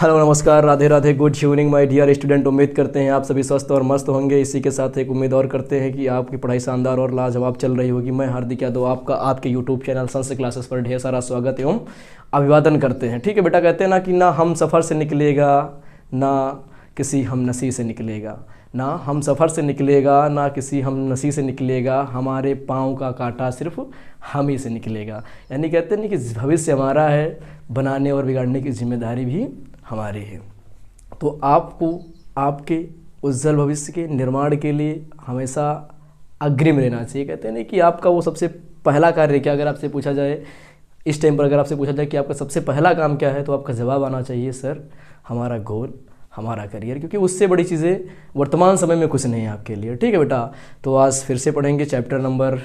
Hello नमस्कार, Radhe Radhe, good evening my dear student. उम्मीद करते हैं आप सभी स्वस्थ और मस्त होंगे। इसी के साथ एक उम्मीद और करते हैं कि आपकी पढ़ाई शानदार और लाजवाब चल रही होगी। मैं हार्दिक यादव आपका आपके यूट्यूब चैनल संस्कृत क्लासेस पर ढेर सारा स्वागत एवं अभिवादन करते हैं। ठीक है बेटा, कहते हैं ना कि ना हम सफ़र से निकलेगा ना किसी हम नसी से निकलेगा, ना हम सफ़र से निकलेगा ना किसी हम नसी से निकलेगा, हमारे पाँव का कांटा सिर्फ हम ही से निकलेगा। यानी कहते हैं ना कि भविष्य हमारा है, बनाने और बिगाड़ने की जिम्मेदारी भी हमारी है। तो आपको आपके उज्जवल भविष्य के निर्माण के लिए हमेशा अग्रिम रहना चाहिए। कहते हैं ना कि आपका वो सबसे पहला कार्य क्या, अगर आपसे पूछा जाए इस टाइम पर, अगर आपसे पूछा जाए कि आपका सबसे पहला काम क्या है, तो आपका जवाब आना चाहिए सर हमारा गोल, हमारा करियर, क्योंकि उससे बड़ी चीज़ें वर्तमान समय में कुछ नहीं है आपके लिए। ठीक है बेटा, तो आज फिर से पढ़ेंगे चैप्टर नंबर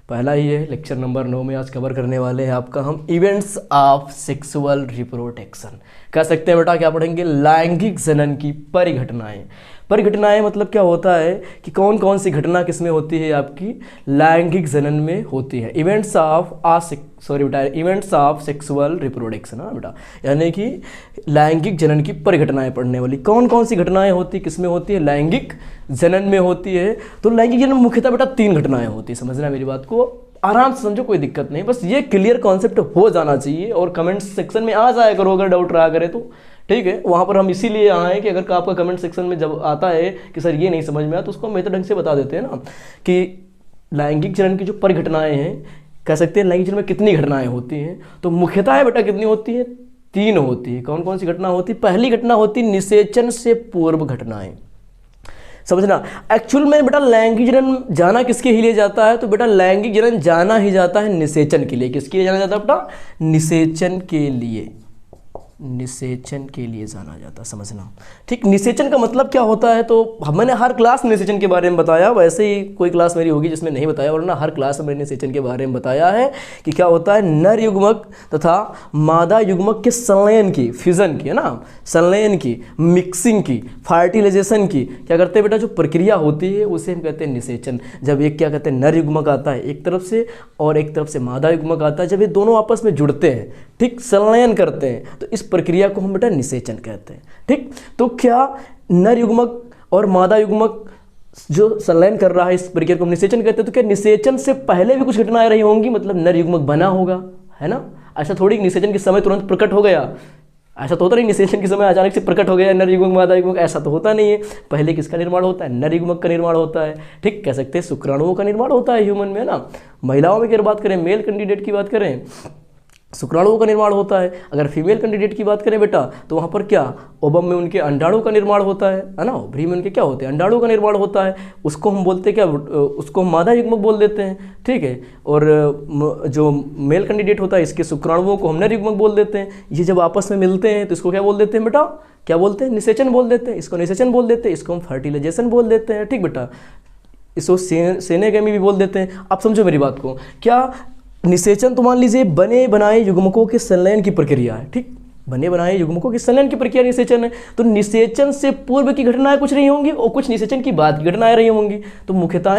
पहला ही है, लेक्चर नंबर 9 में आज कवर करने वाले हैं आपका हम इवेंट्स ऑफ सेक्सुअल रिप्रोडक्शन। कह सकते हैं बेटा क्या पढ़ेंगे, लैंगिक जनन की परिघटनाएं। परिघटनाएं मतलब क्या होता है कि कौन कौन सी घटना किसमें होती है, आपकी लैंगिक जनन में होती है। इवेंट्स ऑफ सेक्सुअल रिप्रोडक्शन, हाँ बेटा, यानी कि लैंगिक जनन की परिघटनाएं पढ़ने वाली। कौन कौन सी घटनाएं होती, किसमें होती है, लैंगिक जनन में होती है। तो लैंगिक जनन में मुख्यतः बेटा 3 घटनाएं होती है। समझना मेरी बात को, आराम से समझो, कोई दिक्कत नहीं, बस ये क्लियर कॉन्सेप्ट हो जाना चाहिए। और कमेंट सेक्शन में आ जाया करो अगर डाउट रहा करे तो, ठीक है। वहाँ पर हम इसीलिए आए कि अगर आपका कमेंट सेक्शन में जब आता है कि सर ये नहीं समझ में आया, तो उसको हम बेहतर ढंग से बता देते हैं ना कि लैंगिक जनन की जो परिघटनाएं हैं, कह सकते हैं लैंगिक जनन में कितनी घटनाएं होती हैं। तो मुख्यतः बेटा कितनी होती है, 3 होती है। कौन कौन सी घटना होती है? पहली घटना होती निषेचन से पूर्व घटनाएं। समझना, एक्चुअल में बेटा लैंगिक जनन जाना किसके लिए जाता है, तो बेटा लैंगिक जनन जाना ही जाता है निषेचन के लिए। किसके लिए जाना जाता है बेटा? निषेचन के लिए, निषेचन के लिए जाना जाता। समझना, ठीक। निषेचन का मतलब क्या होता है, तो मैंने हर क्लास में निषेचन के बारे में बताया, वैसे ही कोई क्लास मेरी होगी जिसमें नहीं बताया, वरना हर क्लास में मैंने निषेचन के बारे में बताया है कि क्या होता है। नर युग्मक तथा मादा युग्मक के संलयन की, फ्यूजन की, है ना, संलयन की, मिक्सिंग की, फर्टिलाइजेशन की क्या करते हैं बेटा, जो प्रक्रिया होती है उसे हम कहते हैं निषेचन। जब एक क्या कहते हैं नर युग्मक आता है एक तरफ से और एक तरफ से मादा युग्मक आता है, जब ये दोनों आपस में जुड़ते हैं, ठीक, संलयन करते हैं, तो इस प्रक्रिया को हम बेटा निषेचन कहते हैं। ठीक, तो क्या नर युग्मक और मादा युग्मक जो संलयन कर रहा है इस प्रक्रिया को हम निषेचन कहते हैं। तो क्या निषेचन से पहले भी कुछ घटनाएं रही होंगी, मतलब नर युग्मक बना होगा, है ना। ऐसा थोड़ी निषेचन के समय तुरंत प्रकट हो गया, ऐसा तो होता नहीं। निषेचन के समय अचानक से प्रकट हो गया नर युग्मक मादा युग्मक, ऐसा तो होता नहीं है। पहले किसका निर्माण होता है? नर युग्मक का निर्माण होता है। ठीक, कह सकते हैं शुक्राणुओं का निर्माण होता है ह्यूमन में, ना। महिलाओं में अगर बात करें, मेल कैंडिडेट की बात करें, शुक्राणुओं का निर्माण होता है। अगर फीमेल कैंडिडेट की बात करें बेटा, तो वहाँ पर क्या, ओवम में उनके अंडाणु का निर्माण होता है ना, ओवरी में उनके क्या होते हैं, अंडाणु का निर्माण होता है। उसको हम बोलते हैं क्या, उसको हम मादा युग्मक बोल देते हैं, ठीक है। और जो मेल कैंडिडेट होता है, इसके शुक्राणुओं को हम नर युग्मक बोल देते हैं। ये जब आपस में मिलते हैं तो इसको क्या बोल देते हैं बेटा, क्या बोलते हैं, निषेचन बोल देते हैं। इसको निषेचन बोल देते हैं, इसको हम फर्टिलाइजेशन बोल देते हैं। ठीक बेटा, इसको सेनेगेमी भी बोल देते हैं। आप समझो मेरी बात को, क्या निषेचन तो मान लीजिए बने बनाए युग्मकों के संलयन की प्रक्रिया है। ठीक, बने बनाए युग्मकों के संलयन की प्रक्रिया निषेचन है। तो निषेचन से पूर्व की घटनाएं कुछ नहीं होंगी और कुछ निषेचन की बाद की घटनाएं रही होंगी। तो मुख्यतः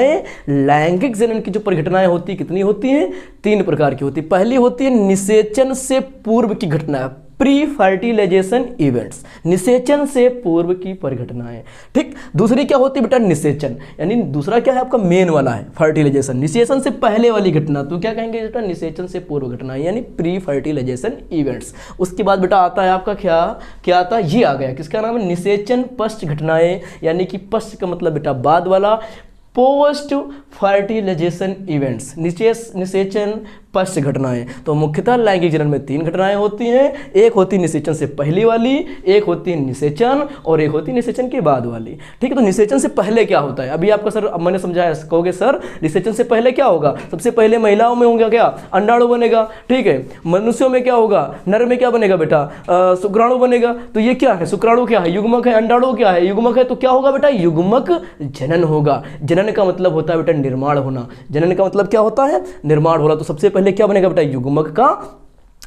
लैंगिक जनन की जो परिघटनाएं होती है, कितनी होती हैं? 3 प्रकार की होती है। पहली होती है निषेचन से पूर्व की घटना, प्री फर्टिलाइजेशन इवेंट्स, निषेचन से पूर्व की परिघटनाएं। ठीक, दूसरी क्या होती है बेटा, निषेचन, यानी दूसरा क्या है आपका मेन वाला है फर्टिलाइजेशन, निषेचन से पहले वाली घटना, तो क्या कहेंगे बेटा, निषेचन से पूर्व घटनाएं, यानी प्री फर्टिलाइजेशन इवेंट्स। उसके बाद बेटा आता है आपका क्या आता है, ये आ गया, किसका नाम है, निषेचन पश्च घटनाएं, यानी कि पश्च का मतलब बेटा बाद वाला, पोस्ट फर्टिलाइजेशन इवेंट्स, निषेचन पश्च घटनाएं। तो मुख्यतः लैंगिक जनन में 3 घटनाएं होती हैं। एक होती निषेचन से पहली वाली, एक होती है निषेचन, और एक होती निषेचन के बाद वाली। ठीक है, तो निषेचन से पहले क्या होता है, अभी आपका सर, अब मैंने समझाया, कहोगे सर निषेचन से पहले क्या होगा, सबसे पहले महिलाओं में होगा क्या, अंडाणु बनेगा। ठीक है, मनुष्यों में क्या होगा, नर में क्या बनेगा बेटा, शुक्राणु बनेगा। तो ये क्या है, शुक्राणु क्या है, युग्मक है, अंडाणु क्या है, युग्मक है। तो क्या होगा बेटा, युग्मक जनन होगा। जनन का मतलब होता है बेटा निर्माण होना, जनन का मतलब क्या होता है, निर्माण होना। तो सबसे पहले क्या बनेगा बेटा, युग्मक का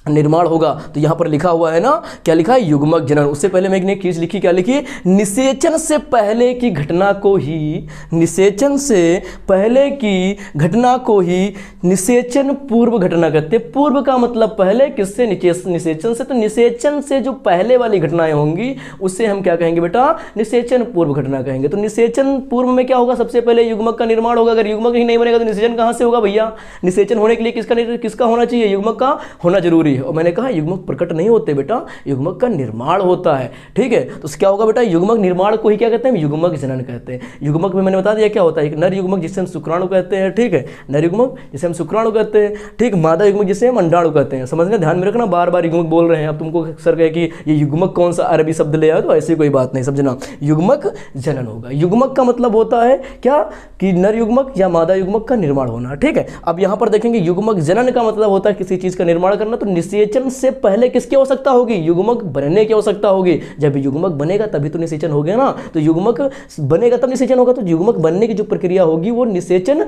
निर्माण होगा। तो यहाँ पर लिखा हुआ है ना, क्या लिखा है, युग्मक जनन। उससे पहले मैं एक चीज लिखी, क्या लिखी, निषेचन से पहले की घटना को ही, निषेचन से पहले की घटना को ही निषेचन पूर्व घटना कहते हैं। पूर्व का मतलब पहले, किससे, निषेचन से। तो निषेचन से जो पहले वाली घटनाएं होंगी उससे हम क्या कहेंगे बेटा, निषेचन पूर्व घटना कहेंगे। तो निषेचन पूर्व में क्या होगा, सबसे पहले युग्मक का निर्माण होगा। अगर युग्मक ही नहीं बनेगा तो निषेचन कहाँ से होगा भैया। निषेचन होने के लिए किसका होना चाहिए, युग्मक का होना जरूरी है। और मैंने कहा युग्मक प्रकट नहीं होते बेटा, युग्मक का निर्माण होता है, ठीक है। तो क्या होगा बेटा, युग्मक निर्माण को ही क्या कहते हैं, युग्मक जनन कहते हैं। युग्मक में मैंने बता दिया क्या होता है, एक नर युग्मक जिसे हम शुक्राणु कहते हैं, ठीक है, नर युग्मक जिसे हम शुक्राणु कहते हैं, ठीक, मादा युग्मक जिसे हम अंडाणु कहते हैं। समझना, ध्यान में रखना, बार बार युग्मक बोल रहे हैं। अब तुमको सर कहे कि ये युग्मक कौन सा अरबी शब्द ले आया, तो ऐसी कोई बात नहीं, समझना, युग्मक जनन होगा। युग्मक का मतलब होता है क्या, कि नर युग्मक या मादा युग्मक का निर्माण होना, ठीक है। अब यहाँ पर देखेंगे युग्मक जनन का मतलब होता है किसी चीज का निर्माण करना। तो निषेचन से पहले किसकी आवश्यकता होगी, युग्मक बनने की आवश्यकता होगी। जब युग्मक बनेगा तभी तो निषेचन हो गया ना। तो युग्मक बनेगा तब निषेचन होगा। तो युग्मक बनने की जो प्रक्रिया होगी वो निषेचन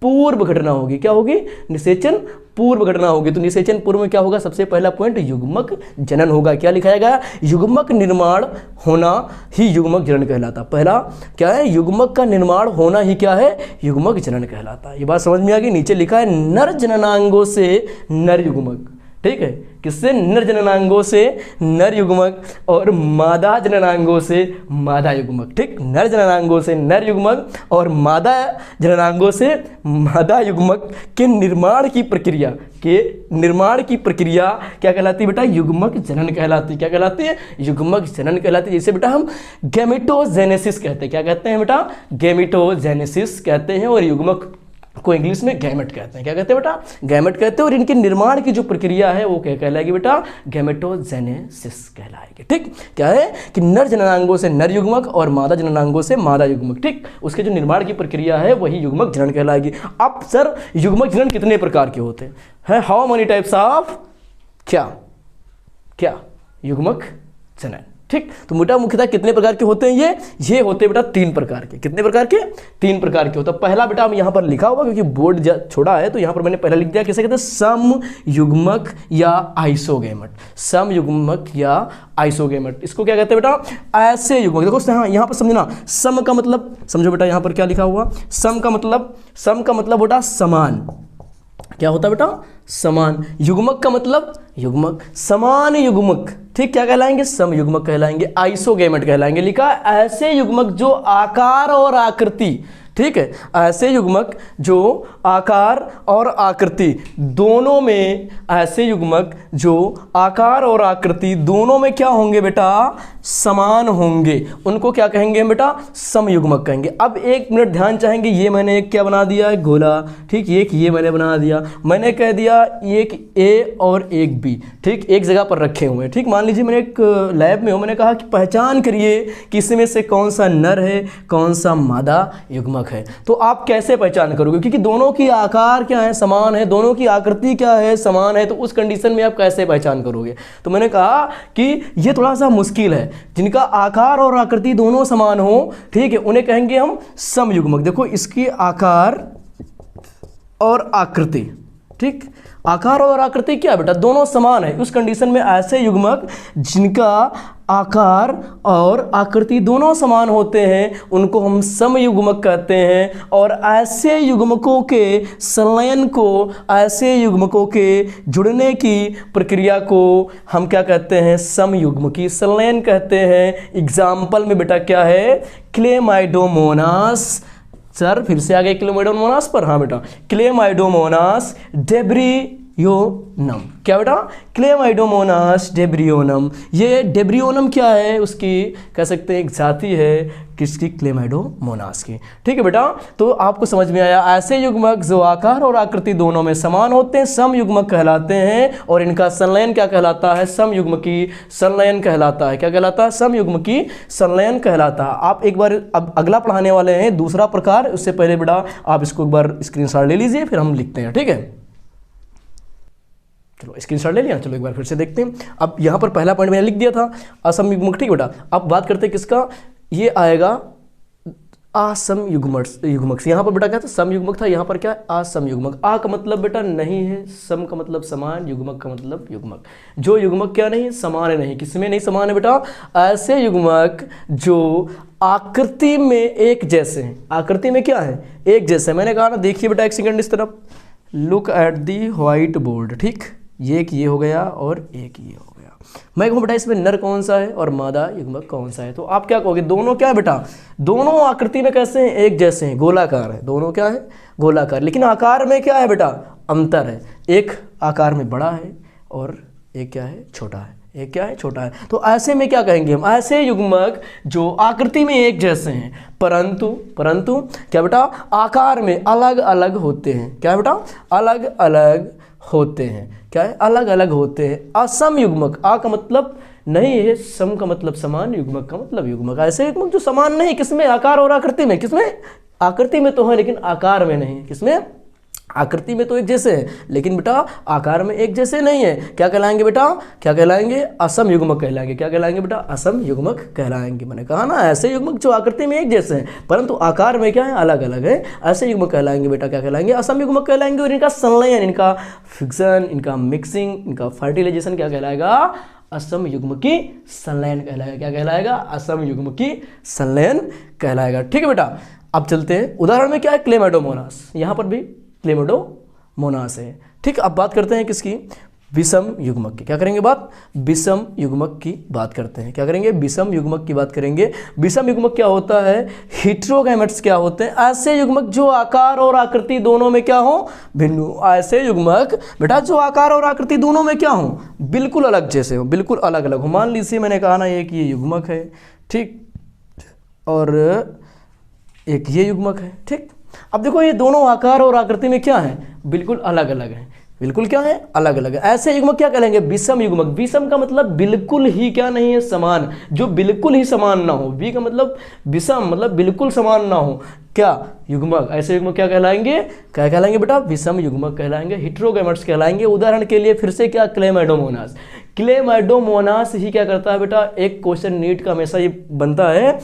पूर्व घटना होगी। क्या होगी, निषेचन पूर्व घटना होगी। तो निषेचन पूर्व में क्या होगा, सबसे पहला पॉइंट युग्मक जनन होगा। क्या लिखाएगा, युग्मक निर्माण होना ही युग्मक जनन कहलाता। पहला क्या है, युग्मक का निर्माण होना ही क्या है, युग्मक जनन कहलाता। ये बात समझ में आ गई। नीचे लिखा है नर जननांगों से नर युग्मक, ठीक है, किससे, नर जननांगों से नर युग्मक और मादा जननांगों से मादा युग्मक, ठीक, नर जननांगों से नर युग्मक और मादा जननांगों से मादा युग्मक के निर्माण की प्रक्रिया क्या कहलाती है बेटा, युग्मक जनन कहलाती है। क्या कहलाती है, युग्मक जनन कहलाती है। जैसे बेटा हम गैमेटोजेनेसिस कहते हैं। क्या कहते हैं बेटा, गैमेटोजेनेसिस कहते हैं। और युग्मक को इंग्लिश में गैमेट कहते हैं। क्या कहते हैं बेटा, गैमेट कहते हैं। और इनके निर्माण की जो प्रक्रिया है वो क्या कहलाएगी बेटा, गैमेटोजेनेसिस कहलाएगी, ठीक। क्या है कि नर जननांगों से नर युग्मक और मादा जननांगों से मादा युग्मक, ठीक, उसके जो निर्माण की प्रक्रिया है वही युग्मक जनन कहलाएगी। अब सर युग्मक जनन कितने प्रकार के होते हैं, हाउ मेनी टाइप्स ऑफ, क्या युग्मक जनन, ठीक। तो बेटा मुख्यतः कितने प्रकार के होते हैं, ये होते हैं बेटा 3 प्रकार के। कितने प्रकार के, 3 प्रकार के होता है। पहला बेटा हम यहाँ पर लिखा होगा क्योंकि बोर्ड छोड़ा है, तो यहाँ पर मैंने पहला लिख दिया, किसे कहते हैं, सम युग्मक या आइसोगेमट। सम युग्मक या आइसोगेमट, इसको क्या कहते हैं बेटा, ऐसे युग्मक। देखो यहाँ पर समझना, सम का मतलब समझो बेटा, यहाँ पर क्या लिखा हुआ, सम का मतलब बेटा समान। क्या होता है बेटा, समान। युग्मक का मतलब युग्मक, समान युग्मक, ठीक, क्या कहलाएंगे, सम युग्मक कहलाएंगे, आइसोगेमेट कहलाएंगे। लिखा ऐसे युग्मक जो आकार और आकृति, ठीक है, ऐसे युग्मक जो आकार और आकृति दोनों में, ऐसे युग्मक जो आकार और आकृति दोनों में क्या होंगे बेटा, समान होंगे, उनको क्या कहेंगे बेटा, समयुग्मक कहेंगे। अब 1 मिनट ध्यान चाहेंगे, ये मैंने एक क्या बना दिया है, गोला, ठीक, एक ये मैंने बना दिया, मैंने कह दिया एक ए और एक बी, ठीक, एक जगह पर रखे हुए हैं, ठीक। मान लीजिए मैंने एक लैब में हूँ, मैंने कहा कि पहचान करिए कि इसमें से कौन सा नर है, कौन सा मादा युग्मक है। तो आप कैसे पहचान करोगे, क्योंकि दोनों की आकार क्या है, समान है, दोनों की आकृति क्या है, समान है, तो उस कंडीशन में आप कैसे पहचान करोगे। तो मैंने कहा कि ये थोड़ा सा मुश्किल है, जिनका आकार और आकृति दोनों समान हो, ठीक है, उन्हें कहेंगे हम समयुग्मक। देखो इसकी आकार और आकृति, ठीक, आकार और आकृति क्या बेटा, दोनों समान है, उस कंडीशन में ऐसे युग्मक जिनका आकार और आकृति दोनों समान होते हैं उनको हम समयुग्मक कहते हैं। और ऐसे युग्मकों के संलयन को, ऐसे युग्मकों के जुड़ने की प्रक्रिया को हम क्या कहते हैं, समयुग्मकी संलयन कहते हैं। एग्जाम्पल में बेटा क्या है, क्लेमाइडोमोनास, सर फिर से आ गए क्लेमाइडोमोनास पर, हाँ बेटा, क्लेमाइडोमोनास डेब्रियोनम, क्या बेटा, क्लेमाइडोमोनास डेब्रियोनम। ये डेब्रियोनम क्या है, उसकी कह सकते हैं एक जाति है, किसकी, क्लेमाइडोमोनास की, ठीक है बेटा। तो आपको समझ में आया, ऐसे युग्मक जो आकार और आकृति दोनों में समान होते हैं समयुग्मक कहलाते हैं, और इनका संलयन क्या कहलाता है, समयुग्मकी संलयन कहलाता है। क्या कहलाता है, समयुग्मकी संलयन कहलाता है। आप एक बार अब अगला पढ़ाने वाले हैं दूसरा प्रकार, उससे पहले बेटा आप इसको एक बार स्क्रीनशॉट ले लीजिए, फिर हम लिखते हैं, ठीक है। चलो स्क्रीनशॉट ले लिया, चलो एक बार फिर से देखते हैं। अब यहाँ पर पहला पॉइंट मैंने लिख दिया था असमयुग्मक, ठीक बेटा। अब बात करते हैं किसका, ये आएगा असम युग्मक से। यहाँ पर बेटा क्या था, सम युग्मक था, यहाँ पर क्या है, असम युग्मक। आ का मतलब बेटा नहीं है, सम का मतलब समान, युग्मक का मतलब युग्मक। जो युग्मक क्या नहीं है, समान नहीं। किसमें नहीं समान है बेटा, ऐसे युग्मक जो आकृति में एक जैसे हैं। आकृति में क्या है, एक जैसे। मैंने कहा ना, देखिए बेटा एक सेकंड इस तरफ, look at the white board, ठीक। ये एक ये हो गया और एक ये हो गया। मैं कहूँ बेटा इसमें नर कौन सा है और मादा युग्मक कौन सा है, तो आप क्या कहोगे, दोनों क्या है बेटा, दोनों आकृति में कैसे हैं, एक जैसे हैं, गोलाकार है, दोनों क्या है, गोलाकार। लेकिन आकार में क्या है बेटा, अंतर है। एक आकार में बड़ा है और एक क्या है, छोटा है। एक क्या है, छोटा है। तो ऐसे में क्या कहेंगे हम, ऐसे युग्मक जो आकृति में एक जैसे हैं परंतु क्या बेटा, आकार में अलग अलग होते हैं। क्या है बेटा, अलग अलग होते हैं। क्या है, अलग अलग होते हैं। असम युग्मक, आ का मतलब नहीं है, सम का मतलब समान, युग्मक का मतलब युग्मक। ऐसे युग्मक जो समान नहीं, किसमें, आकार और आकृति में। किसमें, आकृति में तो है लेकिन आकार में नहीं। किसमें, आकृति में तो एक जैसे है लेकिन बेटा आकार में एक जैसे नहीं है। क्या कहलाएंगे बेटा, क्या कहलाएंगे, असम युग्मक कहलाएंगे। क्या कहलाएंगे बेटा, असम युग्मक कहलाएंगे। मैंने कहा ना, ऐसे युग्मक जो आकृति में एक जैसे हैं परंतु आकार में क्या है, अलग अलग है, ऐसे युग्मक कहलाएंगे बेटा। क्या कहलाएंगे, असम युग्मक कहलाएंगे। और इनका संलयन, इनका फिक्शन, इनका मिक्सिंग, इनका फर्टिलाइजेशन क्या कहलाएगा, असम युग्मकी संलयन कहलाएगा। क्या कहलाएगा, असम युग्मकी संलयन कहलाएगा। ठीक है बेटा, अब चलते हैं उदाहरण में क्या है, क्लेमाइडोमोनास। यहाँ पर भी क्लेमाइडोमोनास है। ठीक, अब बात करते हैं किसकी, विषम युग्मक की। क्या करेंगे बात, विषम युग्मक की बात करते हैं। क्या करेंगे, विषम युग्मक की बात करेंगे। विषम युग्मक क्या होता है, हेटेरोगैमेट्स क्या होते हैं, ऐसे युग्मक जो आकार और आकृति दोनों में क्या हो, भिन्न। ऐसे युग्मक बेटा जो आकार और आकृति दोनों में क्या हो, बिल्कुल अलग जैसे हो, बिल्कुल अलग अलग हो। मान लीजिए मैंने कहा ना, एक ये युग्मक है, ठीक, और एक ये युग्मक है। ठीक, अब देखो ये दोनों आकार और आकृति में क्या है, बिल्कुल अलग अलग है, बिल्कुल क्या है, अलग अलग है। ऐसे युग्मक क्या कहलाएंगे, विषम युग्मक। विषम का मतलब बिल्कुल ही क्या नहीं है, समान, जो बिल्कुल ही समान ना हो। वी का मतलब विषम, मतलब बिल्कुल समान ना हो, क्या, युग्मक। ऐसे युग्मक क्या कहलाएंगे, क्या कहलाएंगे बेटा, विषम युग्मक कहलाएंगे, हेटेरोगैमेट्स कहलाएंगे। उदाहरण के लिए फिर से क्या, क्लेमाइडोमोनास। क्लेमाइडोमोनास ही क्या करता है बेटा, एक क्वेश्चन नीट का हमेशा ये बनता है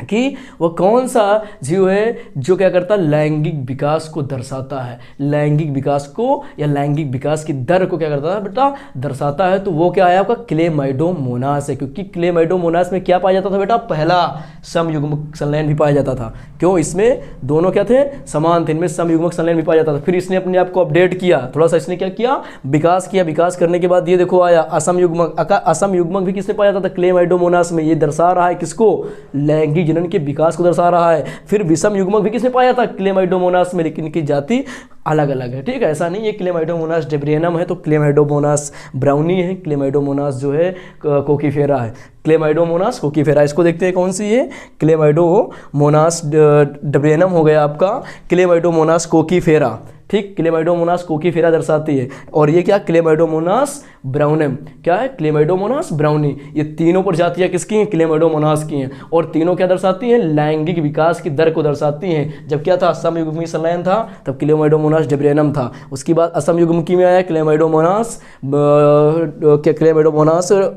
कि वो कौन सा जीव है जो क्या करता है, लैंगिक विकास को दर्शाता है, लैंगिक विकास को या लैंगिक विकास की दर को क्या करता है बेटा, दर्शाता है। तो वो क्या है आपका, क्लेमाइडोमोनास है। क्योंकि क्लेमाइडोमोनास में क्या पाया जाता था बेटा, पहला समयुग्मक संलयन भी पाया जाता था। क्यों, इसमें दोनों क्या थे, समान थे, इनमें समयुग्मक संलयन भी पाया जाता था। फिर इसने अपने आप को अपडेट किया थोड़ा सा, इसने क्या किया, विकास किया। विकास करने के बाद ये देखो आया असम युग्मक। असम युग्मक भी किसने पाया जाता था, क्लेमाइडोमोनास में। ये दर्शा रहा है किसको, लैंगिक जनन के विकास को दर्शा रहा है। फिर विषम युग्मक भी किसने पाया था, क्लेमाइडोमोनास में, लेकिन इनकी जाति अलग अलग है। ठीक है, ऐसा नहीं है क्लेमाइडोमोनास डेब्रियनम है तो क्लेमाइडोमोनास ब्राउनी है, क्लेमाइडोमोनास जो है कोकीफेरा है। क्लेमाइडोमोनास कोकीफेरा, इसको देखते हैं कौन सी है, क्लेमाइडोमोनास डेब्रियनम हो गया आपका, क्लेमाइडोमोनास कोकीफेरा। ठीक, क्लेमाइडोमोनास कोकीफेरा दर्शाती है। और ये क्या, क्लेमाइडोमोनास ब्राउनम। क्या है, क्लेमाइडोमोनास ब्राउनी। ये तीनों प्रजातियां किसकी हैं, क्लेमाइडोमोनास की हैं। और तीनों क्या दर्शाती हैं, लैंगिक विकास की दर को दर्शाती हैं। जब क्या था, समयुग्मी संलयन था तब क्लेमाइडोमोनास डेब्रियनम था। उसके बाद असम युग्मकी में आया क्लेमाइडोमोनास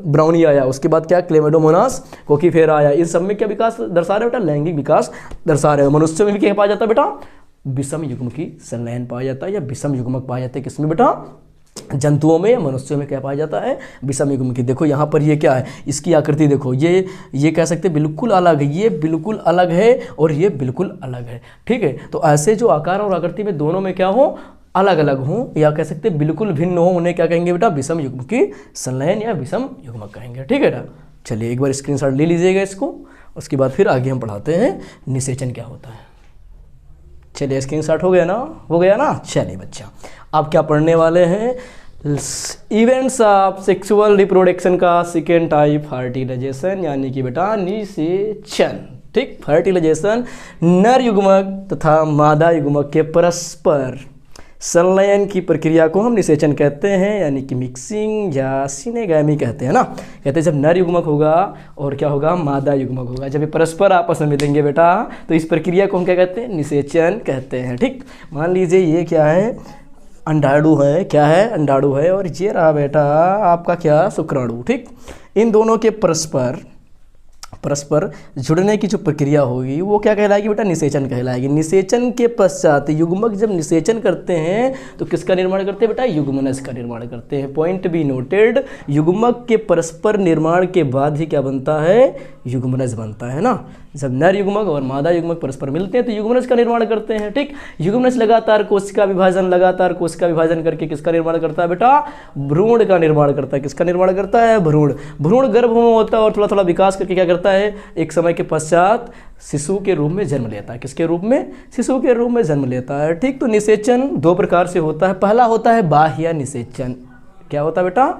ब्राउनी आया। उसके बाद क्या, क्लेमाइडोमोनास कोकीफेरा आया। इन सब में क्या विकास दर्शा रहे बेटा, लैंगिक विकास दर्शा रहे। मनुष्य में भी क्या पाया जाता है बेटा, विषम युग्मकी संलयन पाया जाता है या विषम युग्मक पाया जाता है। किसमें बेटा, जंतुओं में, मनुष्यों में क्या पाया जाता है, विषम युग्मकी। देखो यहाँ पर ये क्या है, इसकी आकृति देखो, ये कह सकते हैं बिल्कुल अलग है, ये बिल्कुल अलग है और ये बिल्कुल अलग है। ठीक है, तो ऐसे जो आकार और आकृति में दोनों में क्या हो, अलग अलग हो, या कह सकते हैं बिल्कुल भिन्न हो, उन्हें क्या कहेंगे बेटा, विषम युग्मकी संलयन या विषम युग्मक कहेंगे। ठीक है बेटा, चलिए एक बार स्क्रीनशॉट ले लीजिएगा इसको, उसके बाद फिर आगे हम पढ़ाते हैं निषेचन क्या होता है। चलिए स्क्रीनशॉट हो गया ना, चलिए बच्चा अब क्या पढ़ने वाले हैं, इवेंट्स ऑफ सेक्सुअल रिप्रोडक्शन का सेकेंड टाइप, फर्टिलाइजेशन, यानी कि बेटा निषेचन। ठीक, फर्टिलाइजेशन नर युग्मक तथा मादा युग्मक के परस्पर संलयन की प्रक्रिया को हम निषेचन कहते हैं, यानी कि मिक्सिंग या सिनेगैमी कहते हैं ना। कहते हैं जब नर युग्मक होगा और क्या होगा, मादा युग्मक होगा, जब ये परस्पर आपस में मिलेंगे बेटा, तो इस प्रक्रिया को हम क्या कहते हैं, निषेचन कहते हैं। ठीक, मान लीजिए ये क्या है, अंडाणु है, क्या है, अंडाणु है, और ये रहा बेटा आपका क्या, शुक्राणु। ठीक, इन दोनों के परस्पर परस्पर जुड़ने की जो प्रक्रिया होगी वो क्या कहलाएगी बेटा, निषेचन कहलाएगी। निषेचन के पश्चात युग्मक जब निषेचन करते हैं तो किसका निर्माण करते हैं बेटा, युग्मनज का निर्माण करते हैं। पॉइंट बी नोटेड, युग्मक के परस्पर निर्माण के बाद ही क्या बनता है, युग्मनज बनता है ना। जब नर युग्मक और मादा युग्मक परस्पर मिलते हैं तो युग्मनज का निर्माण करते हैं। ठीक, युग्मनज लगातार कोशिका विभाजन करके किसका निर्माण करता है बेटा, भ्रूण का निर्माण करता है। किसका निर्माण करता है, भ्रूण। भ्रूण गर्भ में होता है और थोड़ा थोड़ा विकास करके क्या करता है, एक समय के पश्चात शिशु के रूप में जन्म लेता है। किसके रूप में, शिशु के रूप में जन्म लेता है। ठीक, तो निषेचन दो प्रकार से होता है। पहला होता है बाह्य निषेचन। क्या होता है बेटा,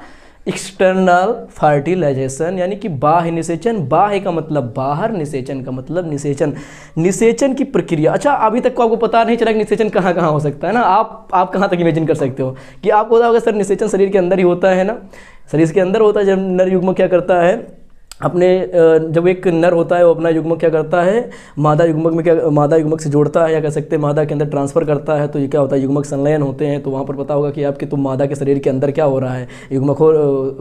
एक्सटर्नल फर्टिलाइजेशन, यानी कि बाह्य निषेचन। बाह्य का मतलब बाहर, निषेचन का मतलब निषेचन। निषेचन की प्रक्रिया, अच्छा अभी तक को आपको पता नहीं चला कि निषेचन कहाँ कहाँ हो सकता है ना। आप कहाँ तक इमेजिन कर सकते हो कि आपको पता होगा सर निषेचन शरीर के अंदर ही होता है ना, शरीर के अंदर होता है। जब नर युग्मक क्या करता है, अपने जब एक नर होता है वो अपना युग्मक क्या करता है, मादा युग्मक से जोड़ता है, या कह सकते हैं मादा के अंदर ट्रांसफ़र करता है। तो ये क्या होता है, युग्मक संलयन होते हैं। तो वहाँ पर पता होगा कि आपके तुम मादा के शरीर के अंदर क्या हो रहा है, युग्मक हो,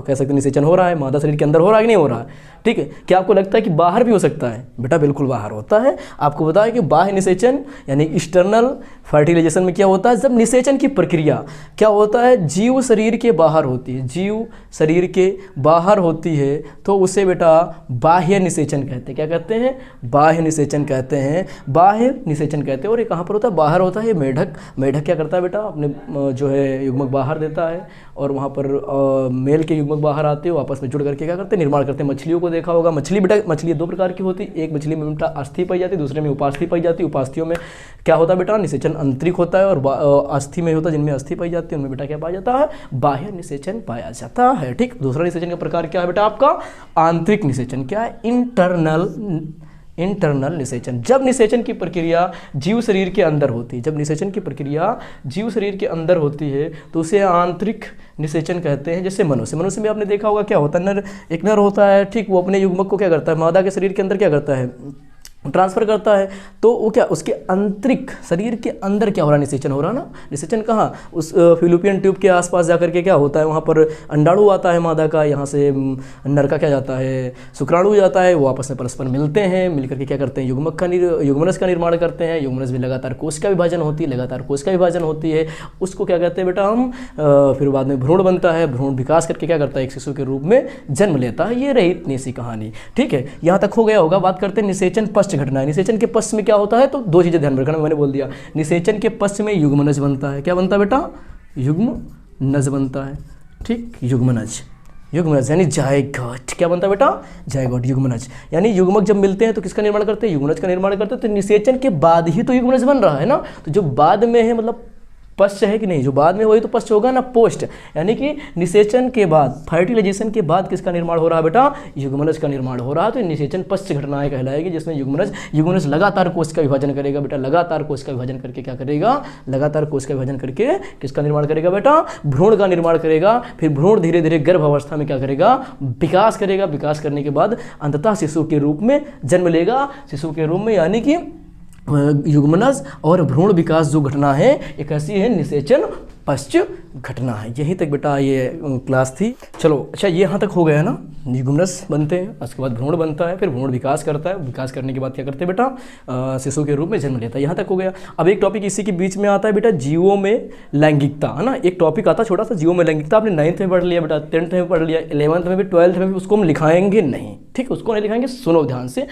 कह सकते हैं निषेचन हो रहा है, मादा शरीर के अंदर हो रहा है कि नहीं हो रहा है। ठीक है, क्या आपको लगता है कि बाहर भी हो सकता है बेटा, बिल्कुल बाहर होता है। आपको बताया कि बाह्य निषेचन यानी एक्सटर्नल फर्टिलाइजेशन में क्या होता है, जब निषेचन की प्रक्रिया क्या होता है, जीव शरीर के बाहर होती है, जीव शरीर के बाहर होती है तो उसे बेटा बाह्य निषेचन कहते हैं। क्या कहते हैं, बाह्य निषेचन कहते हैं। बाह्य निषेचन कहते हैं। और ये कहाँ पर होता है, बाहर होता है। ये मेढक क्या करता है बेटा, अपने जो है युग्मक बाहर देता है और वहाँ पर मेल के युग्मक बाहर आते हैं, आपस में जुड़ करके क्या करते हैं, निर्माण करते हैं। मछलियों को देखा होगा, मछली दो प्रकार की होती है। एक मछली में बेटा अस्थि पाई जाती है, दूसरे में उपास्थि पाई जाती है। उपास्थियों में क्या होता है बेटा, निषेचन आंतरिक होता है, और अस्थि में होता है जिनमें अस्थि पाई जाती है उनमें बेटा क्या पाया जाता है, बाह्य निषेचन पाया जाता है। ठीक, दूसरा निषेचन का प्रकार क्या है बेटा आपका, आंतरिक निषेचन। क्या है, इंटरनल निषेचन। जब निषेचन की प्रक्रिया जीव शरीर के अंदर होती है, जब निषेचन की प्रक्रिया जीव शरीर के अंदर होती है तो उसे आंतरिक निषेचन कहते हैं। जैसे मनुष्य में आपने देखा होगा क्या होता है, एक नर होता है। ठीक, वो अपने युग्मक को क्या करता है, मादा के शरीर के अंदर क्या करता है, ट्रांसफ़र करता है। तो वो क्या, उसके आंतरिक शरीर के अंदर क्या हो रहा है, निषेचन हो रहा है ना। निषेचन कहाँ, उस फिलिपियन ट्यूब के आसपास जाकर के क्या होता है, वहाँ पर अंडाणु आता है मादा का, यहाँ से नर का क्या जाता है, शुक्राणु जाता है। वो आपस में परस्पर मिलते हैं, मिलकर के क्या करते हैं, युग्मनज का निर्माण करते हैं। युग्मनज में लगातार कोशिका विभाजन होती है, उसको क्या कहते हैं बेटा हम, फिर बाद में भ्रूण बनता है। भ्रूण विकास करके क्या करता है, एक शिशु के रूप में जन्म लेता है। ये रही इतनी सी कहानी। ठीक है, यहाँ तक हो गया होगा। बात करते हैं निषेचन पश्च घटना है। निषेचन के पश्च में क्या होता है, तो दो चीजें ध्यान रखना, मैंने बोल दिया। निषेचन के पश्च में युग्मनज बनता है। क्या बनता है बेटा, युग्मनज बनता है। ठीक, युग्मनज यानी जायगोट। क्या बनता है बेटा, जायगोट, युग्मनज। यानी युग्मक जब मिलते हैं तो किसका निर्माण करते हैं, युग्मनज का निर्माण करते हैं। तो निषेचन के बाद ही तो युग्मनज बन रहा है ना। तो जो बाद में है मतलब पश्च है कि नहीं, जो बाद में वही तो पश्च होगा ना, पोस्ट। यानी कि निषेचन के बाद, फर्टिलाइजेशन के बाद किसका निर्माण हो रहा है बेटा, युग्मनज का निर्माण हो रहा है। तो निषेचन पश्च घटनाएं कहलाएगी, जिसमें युग्मनज लगातार कोश का विभाजन करेगा बेटा। लगातार कोश का विभाजन करके क्या करेगा, लगातार कोश का विभाजन करके किसका निर्माण करेगा बेटा, भ्रूण का निर्माण करेगा। फिर भ्रूण धीरे धीरे गर्भ अवस्था में क्या करेगा, विकास करेगा। विकास करने के बाद अंततः शिशु के रूप में जन्म लेगा। शिशु के रूप में यानी कि युग्मनज और भ्रूण विकास जो घटना है एक ऐसी है निषेचन पश्च घटना है। यहीं तक बेटा ये क्लास थी। चलो अच्छा, ये यहाँ तक हो गया ना। युग्मनज बनते हैं, उसके बाद भ्रूण बनता है, फिर भ्रूण विकास करता है। विकास करने के बाद क्या करते हैं बेटा, शिशु के रूप में जन्म लेता है। यहाँ तक हो गया। अब एक टॉपिक इसी के बीच में आता है बेटा, जीवों में लैंगिकता, है ना। एक टॉपिक आता है छोटा सा, जीवों में लैंगिकता। आपने 9th में पढ़ लिया बेटा, 10th में पढ़ लिया, 11th में भी, 12th में भी। उसको हम लिखाएंगे नहीं, ठीक, उसको नहीं लिखाएंगे। सुनो ध्यान से।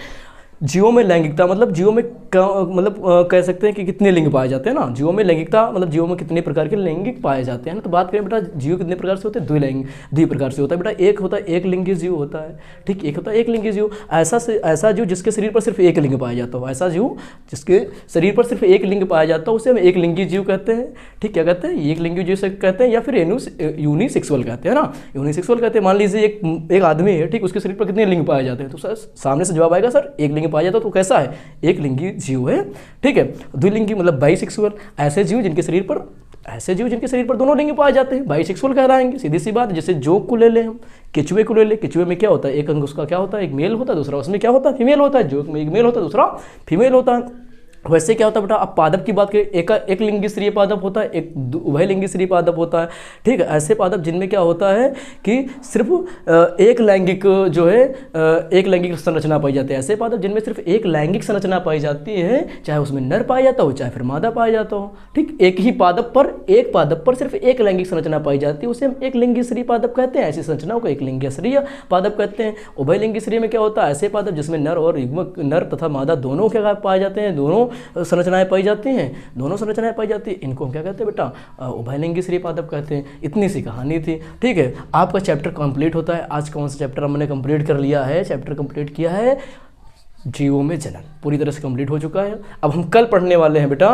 जीवों में लैंगिकता मतलब जीवों में कह सकते हैं कि कितने लिंग पाए जाते हैं ना। जीवों में लैंगिकता मतलब जीवों में कितने प्रकार के लैंगिक पाए जाते हैं ना। तो बात करें बेटा, जीव कितने प्रकार से होते हैं, द्वि प्रकार से होता है बेटा। एक होता है एक लिंगी जीव होता है, ठीक, एक होता है एक लिंगी जीव। ऐसा जीव जिसके शरीर पर सिर्फ एक लिंग पाया जाता हो, ऐसा जीव जिसके शरीर पर सिर्फ एक लिंग पाया जाता हो उसे हम एक लिंगी जीव कहते हैं। ठीक, क्या कहते हैं, एक लिंगी जीव से कहते हैं, या फिर यूनिसेक्सुअल कहते हैं ना, यूनिसेक्सुअल कहते हैं। मान लीजिए एक आदमी है, ठीक, उसके शरीर पर कितने लिंग पाए जाते हैं, तो सर सामने से जवाब आएगा सर एक लिंग पाया जाता है। तो कैसा है, एक लिंगी जीव है, ठीक है। द्विलिंगी मतलब बाइसेक्सुअल, ऐसे जीव जिनके शरीर पर दोनों लिंग पाए जाते हैं, बाइसेक्सुअल कहलाएंगे। सीधी सी बात। जैसे जोक को ले लें हम, केचुए को ले लें। केचुए में क्या होता है, एक अंग उसका क्या होता है, एक मेल होता है, दूसरा उसमें क्या होता है, फीमेल होता है। जोक में एक मेल होता है, दूसरा फीमेल होता है। वैसे क्या होता है बेटा, अब पादप की बात करें, एक लिंगी श्रीय पादप होता है, एक उभयलिंगी श्रीय पादप होता है। ठीक है, ऐसे पादप जिनमें क्या होता है कि सिर्फ एक लैंगिक जो है एक लैंगिक संरचना पाई जाती है। ऐसे पादप जिनमें सिर्फ एक लैंगिक संरचना पाई जाती है, चाहे उसमें नर पाया जाता हो चाहे फिर मादा पाया जाता हो। ठीक, एक ही पादप पर सिर्फ एक लैंगिक संरचना पाई जाती है, उसे हम एक लिंगी श्रीय पादप कहते हैं। ऐसी संरचनाओं को एक लिंगी श्रीय पादप कहते हैं। उभयलिंगी श्रेणी में क्या होता है, ऐसे पादप जिसमें नर और युग्मक, नर तथा मादा दोनों क्या पाए जाते हैं, दोनों संरचनाएं पाई जाती हैं, दोनों संरचनाएं पाई जाती हैं। इनको हम क्या कहते हैं बेटा, उभयलिंगी श्रेणी पादप कहते हैं। इतनी सी कहानी थी। ठीक है, आपका चैप्टर कंप्लीट होता है। आज कौन सा चैप्टर हमने कंप्लीट कर लिया है, चैप्टर कंप्लीट किया है जीवों में जनन, पूरी तरह से कंप्लीट हो चुका है। अब हम कल पढ़ने वाले हैं बेटा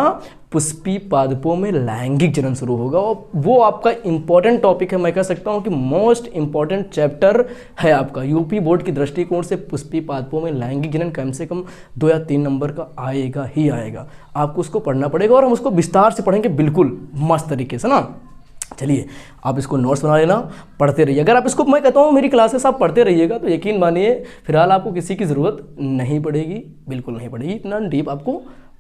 पुष्पी पादपों में लैंगिक जनन शुरू होगा, और वो आपका इंपॉर्टेंट टॉपिक है। मैं कह सकता हूँ कि मोस्ट इंपॉर्टेंट चैप्टर है आपका। यूपी बोर्ड की दृष्टिकोण से पुष्पी पादपों में लैंगिक जनन कम से कम 2 या 3 नंबर का आएगा ही आएगा। आपको उसको पढ़ना पड़ेगा और हम उसको विस्तार से पढ़ेंगे, बिल्कुल मस्त तरीके से ना। चलिए, आप इसको नोट्स बना लेना, पढ़ते रहिए। अगर आप इसको, मैं कहता हूँ मेरी क्लासेस आप पढ़ते रहिएगा तो यकीन मानिए फिलहाल आपको किसी की ज़रूरत नहीं पड़ेगी, बिल्कुल नहीं पड़ेगी। इतना डीप आपको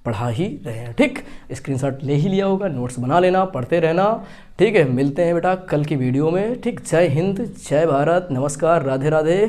पढ़ा ही रहे हैं। ठीक, स्क्रीनशॉट ले ही लिया होगा, नोट्स बना लेना, पढ़ते रहना। ठीक है, मिलते हैं बेटा कल की वीडियो में। ठीक, जय हिंद, जय भारत, नमस्कार, राधे राधे।